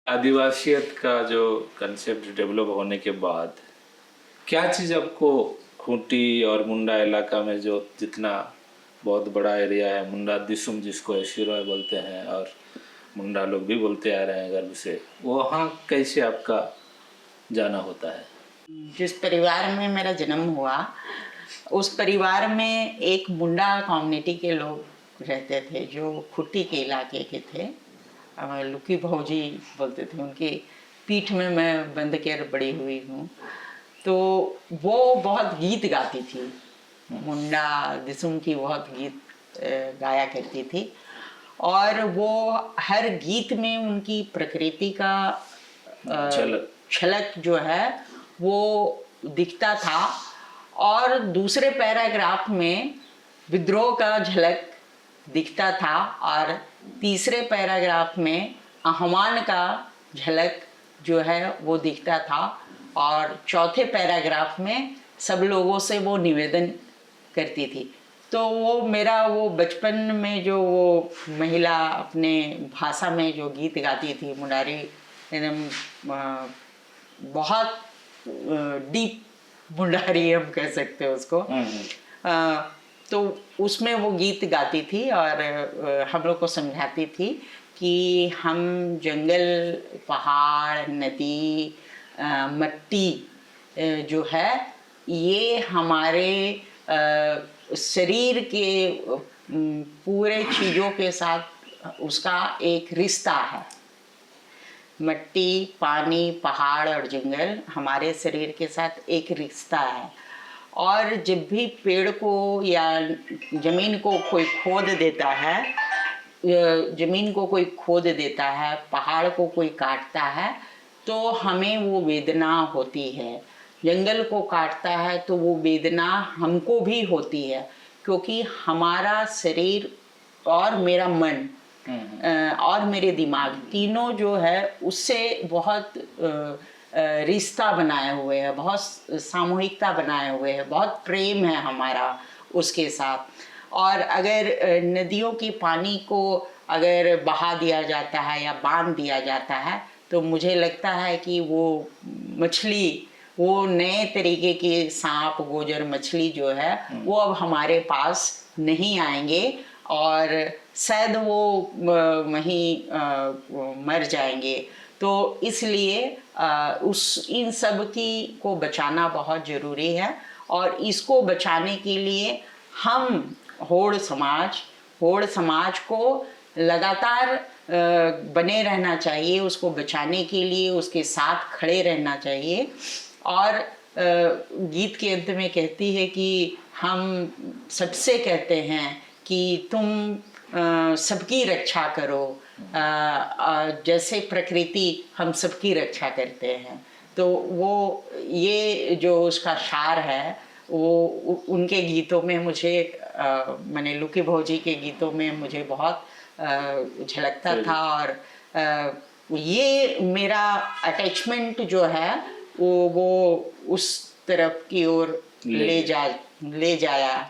आदिवासियत का जो concept develop होने के बाद क्या चीज़ आपको खूंटी और मुंडा इलाका में जो जितना बहुत बड़ा एरिया है, मुंडा दिसुम जिसको एशिरोय बोलते हैं और मुंडा लोग भी बोलते आ रहे हैं गर्व से, वहाँ कैसे आपका जाना होता है? जिस परिवार में मेरा जन्म हुआ उस परिवार में एक मुंडा कम्युनिटी के लोग रहते थे जो खुट्टी के इलाके के थे। लुकी भौजी बोलते थे, उनकी पीठ में मैं बंद कर बड़ी हुई हूँ। तो वो बहुत गीत गाती थी, मुंडा दिसुम की बहुत गीत गाया करती थी। और वो हर गीत में उनकी प्रकृति का झलक जो है वो दिखता था। और दूसरे पैराग्राफ में विद्रोह का झलक दिखता था और तीसरे पैराग्राफ में आह्वान का झलक जो है वो दिखता था। और चौथे पैराग्राफ में सब लोगों से वो निवेदन करती थी। तो वो मेरा वो बचपन में जो वो महिला अपने भाषा में जो गीत गाती थी, मुंडारी, एकदम बहुत डीप मुंडारी हम कह सकते हैं उसको। तो उसमें वो गीत गाती थी और हम लोग को समझाती थी कि हम जंगल, पहाड़, नदी, मट्टी जो है ये हमारे शरीर के पूरे चीज़ों के साथ उसका एक रिश्ता है। मट्टी, पानी, पहाड़ और जंगल हमारे शरीर के साथ एक रिश्ता है। और जब भी पेड़ को या ज़मीन को कोई खोद देता है, ज़मीन को कोई खोद देता है, पहाड़ को कोई काटता है, तो हमें वो वेदना होती है। जंगल को काटता है तो वो वेदना हमको भी होती है, क्योंकि हमारा शरीर और मेरा मन और मेरे दिमाग तीनों जो है उससे बहुत रिश्ता बनाए हुए हैं, बहुत सामूहिकता बनाए हुए हैं, बहुत प्रेम है हमारा उसके साथ। और अगर नदियों के पानी को अगर बहा दिया जाता है या बांध दिया जाता है तो मुझे लगता है कि वो मछली, वो नए तरीके के सांप, गोजर, मछली जो है वो अब हमारे पास नहीं आएंगे और शायद वो वहीं मर जाएंगे। तो इसलिए इन सब की को बचाना बहुत ज़रूरी है। और इसको बचाने के लिए हम होड़ समाज को लगातार बने रहना चाहिए, उसको बचाने के लिए उसके साथ खड़े रहना चाहिए। और गीत के अंत में कहती है कि हम सबसे कहते हैं कि तुम सबकी रक्षा करो, जैसे प्रकृति हम सबकी रक्षा करते हैं। तो वो ये जो उसका सार है वो उनके गीतों में मुझे मैंने लुकी भौजी के गीतों में मुझे बहुत झलकता था। और ये मेरा अटैचमेंट जो है वो उस तरफ की ओर ले जाया